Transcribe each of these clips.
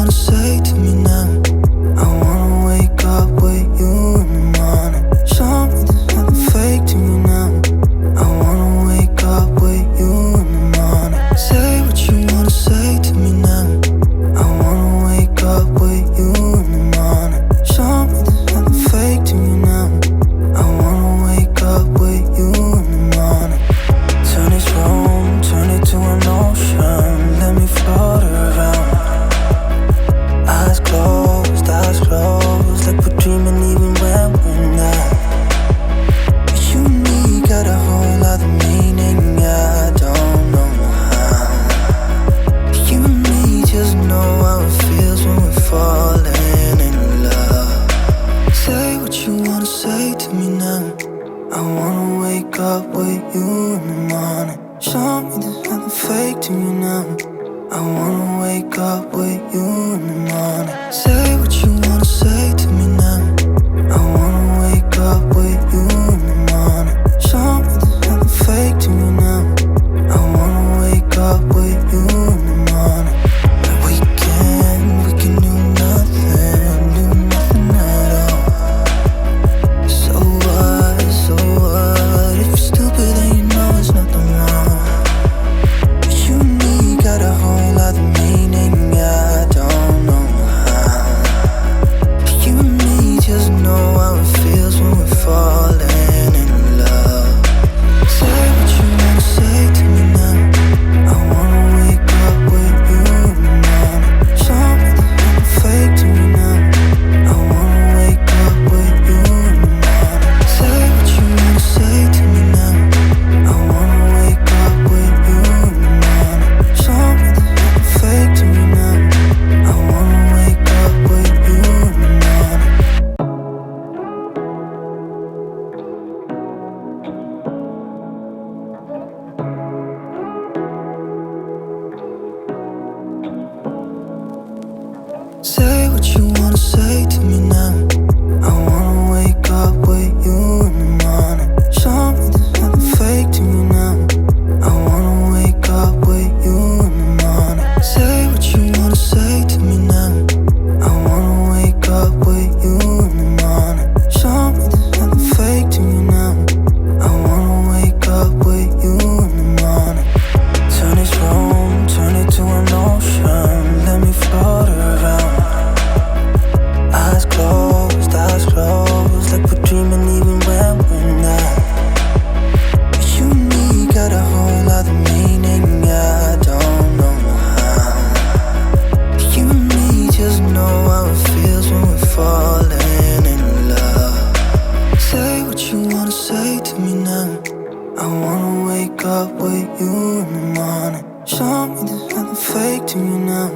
wanna say to me now. I wanna wake up with you in the morning. Show me there's nothing fake to me now. I wanna wake up with you in the morning. Say what you wanna say to me now. I wanna wake up with you in the morning. Show me there's nothing fake to me now. I wanna wake up with you in the morning. Turn this room, turn it to an ocean. Let me float around. Eyes closed, like we're dreaming even when we're not. You and me got a whole other meaning, I don't know how. You and me just know how it feels when we're falling in love. Say what you wanna say to me now. I wanna wake up with you in the morning. Show me there's nothing fake to me now. I wanna wake up with you in the morning. Say what you wanna say to me now. I wanna wake up with you in the morning. Show me there's nothing fake to me now. I wanna wake up with you in the morning. We can do nothing at all. So what, if you're stupid then you know there's nothing wrong. But you and me got a whole other meaning, I don't know how. But you and me just know how it feels when we're falling in love. Say what you wanna say to me now. I wanna wake up with you in the morning. Show me there's nothing fake to me now. I wanna wake up with you in the morning. Say what you wanna say to me now. I wanna wake up with you in the morning. Show me there's nothing fake to me now. I wanna wake up with you in the morning. Say what you wanna say to me now. I wanna wake up with you in the morning. Show me there's nothing fake to me now. I wanna wake up with you in the morning. Say what you wanna say to me now. I wanna wake up with you in the morning. Show me there's nothing fake to me now. I wanna wake up with you in the morning. Turn this room, turn it to an ocean. Let me float around. Eyes closed, like we're dreaming even when we're not. But you and me got a whole other meaning, I don't know how. But you and me just know how it feels when we're falling in love. Say what you wanna say to me now. I wanna wake up with you in the morning. Show me there's nothing fake to me now.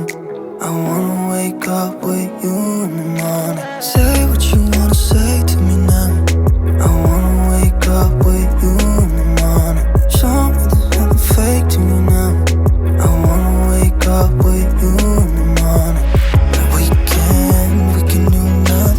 I wanna wake up with you in the morning. Say what you wanna say to me now. I wanna wake up with you in the morning. Show me there's nothing fake to me now. I wanna wake up with you in the morning. We can do nothing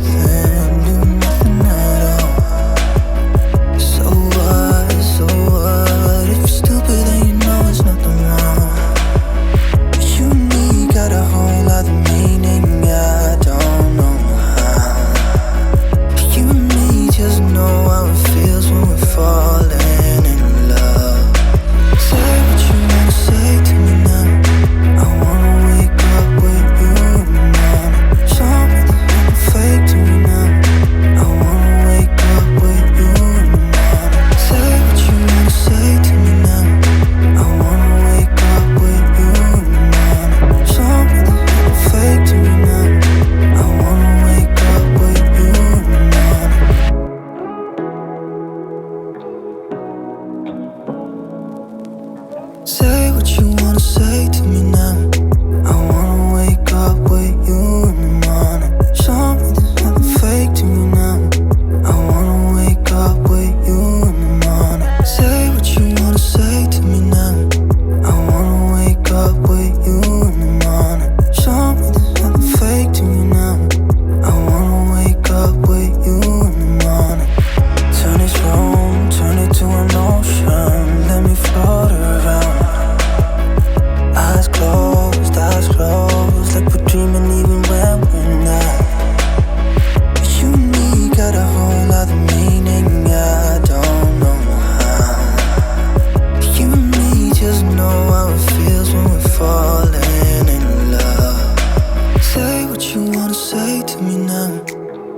say to me now?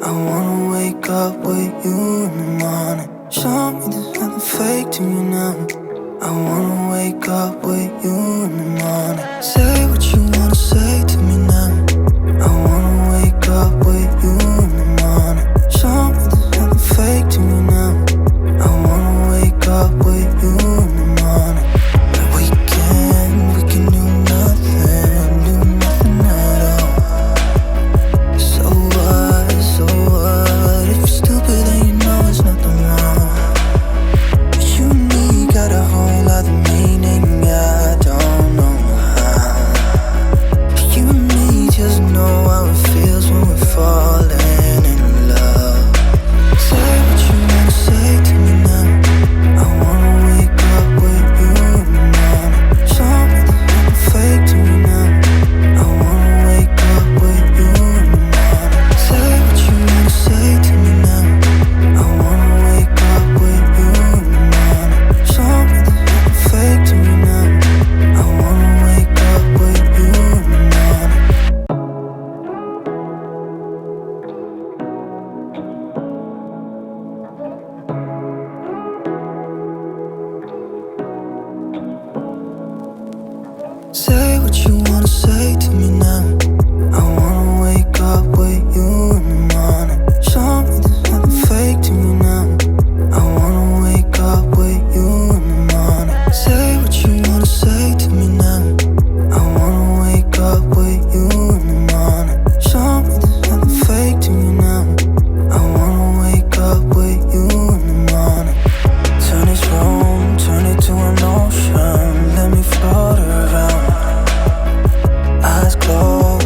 I wanna wake up with you in the morning. Show me there's nothing fake to me now. I wanna wake up with you in the morning. Say what you wanna say to me now. I wanna wake up with you in the morning. Show me there's nothing fake to me now. I wanna wake up with you in the morning. Like we can do nothing at all. So what? If you're stupid then you know there's nothing wrong. But you and me got a whole other meaning, I don't know how. You and me just know how it feels when we're falling in love. Say what you wanna say to me now. I wanna wake up with you in the morning. Show me there's nothing fake to me now. I wanna wake up with you in the morning. Say what you wanna say to me now. I wanna wake up with you in the morning. Show me there's nothing fake to me now. I wanna wake up with you in the morning. Say what you wanna say to me now. I wanna wake up with you in the morning. Show me there's nothing fake to me now. I wanna wake up with you in the morning. Say what you wanna say to me now. I wanna wake up with you in the morning. Show me there's nothing fake to me now. I wanna wake up with you in the morning. Turn this room, turn it to an ocean. Let me float around. Eyes closed.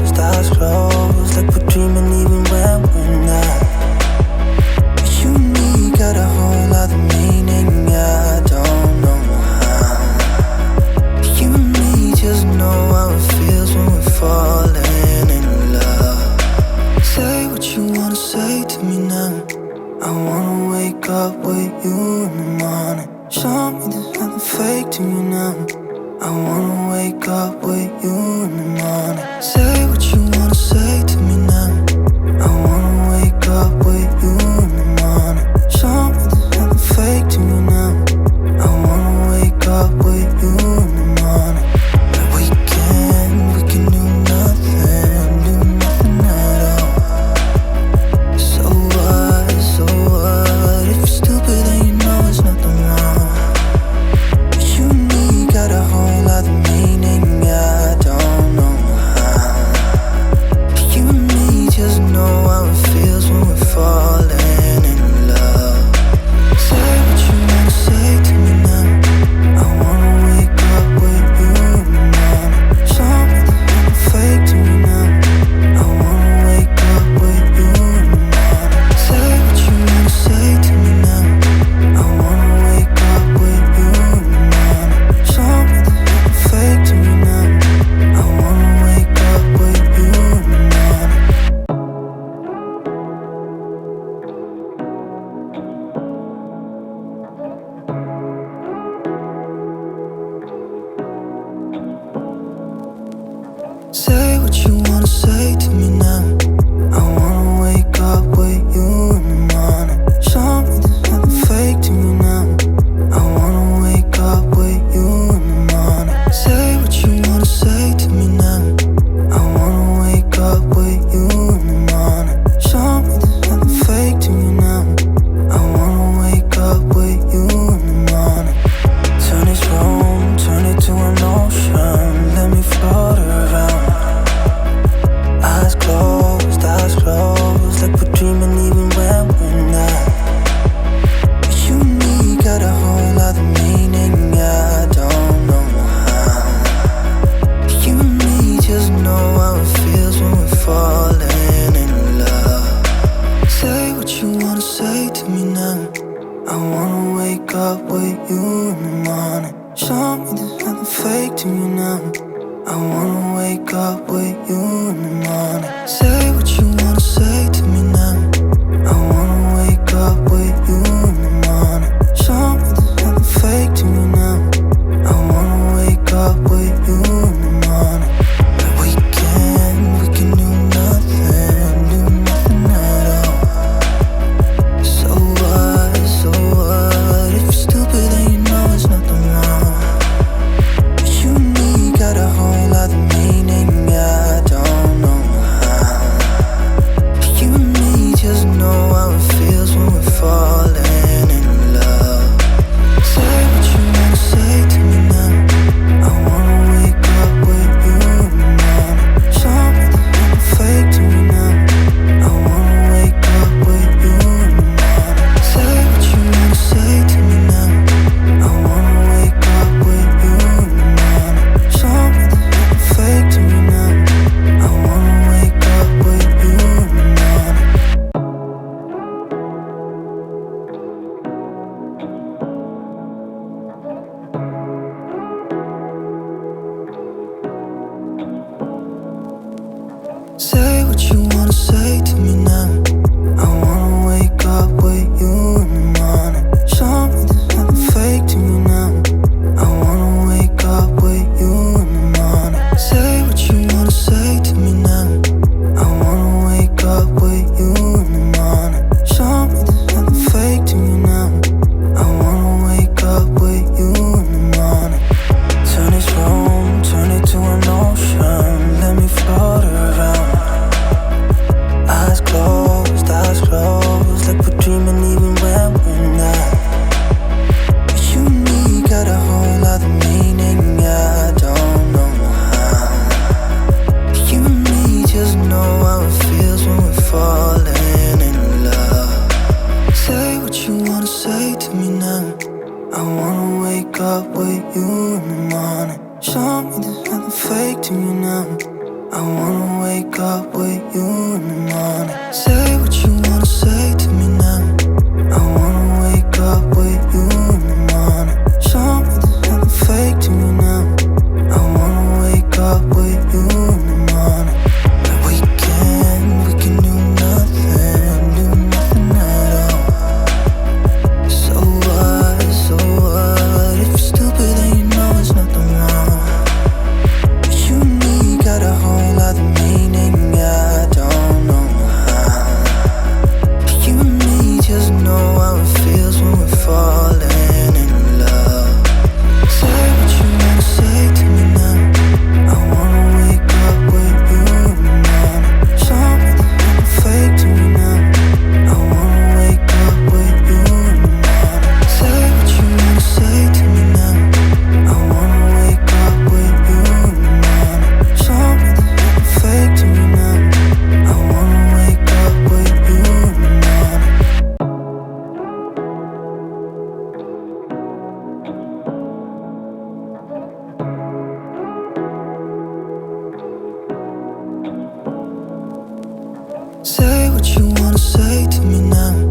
what you wanna say to me now.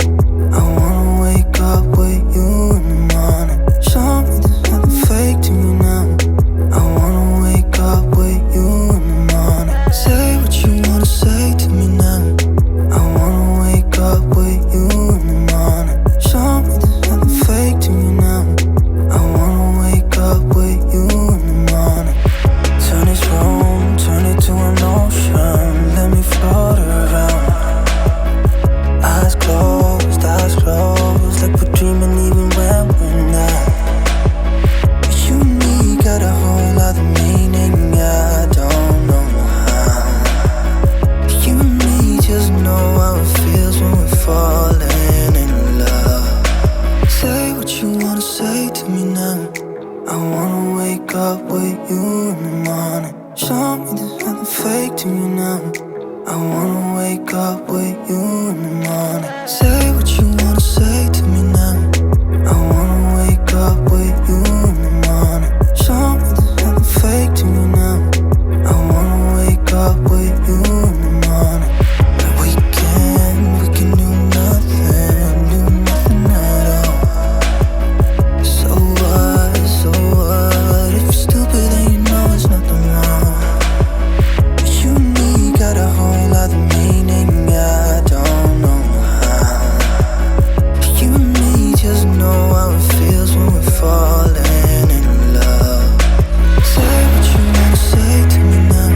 I wanna wake up with you in the morning. Show me there's nothing fake to me now. I wanna wake up with you in the morning. Say what you wanna say to me now. I wanna wake up with you in the morning. Show me there's nothing fake to me now. I wanna wake up with you in the morning. Turn this room, turn it to an ocean. Let me float around. Eyes closed, like we're dreaming even when we're not. You and me got a whole other meaning, I don't know how. You and me just know how it feels when we're falling in love. Say what you wanna say to me now. I wanna wake up with you in the morning. Show me there's nothing fake to me now. I wanna wake up with you in the morning. Say what you wanna say to me now. I wanna wake up with you in the morning. Show me there's nothing fake to me now. I wanna wake up with you in the morning. We can do nothing at all. So what, if you're stupid then you know it's nothing wrong. You and me got a whole other meaning, I don't know how. You and me just know how it feels when we're falling in love. Say what you wanna say to me now.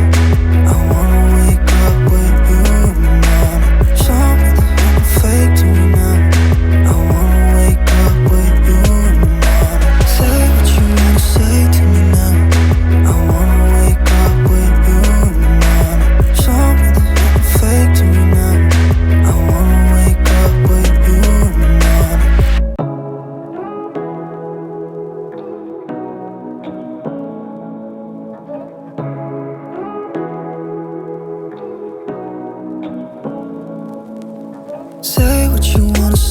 I wanna wake up with you in the morning. Show me there's nothing fake to me now. I wanna wake up with you in the morning. Say what you wanna say to me now. I wanna wake up with you in the morning. Show me there's nothing fake to me now. I wanna wake up with you in the morning. Say what you wanna say.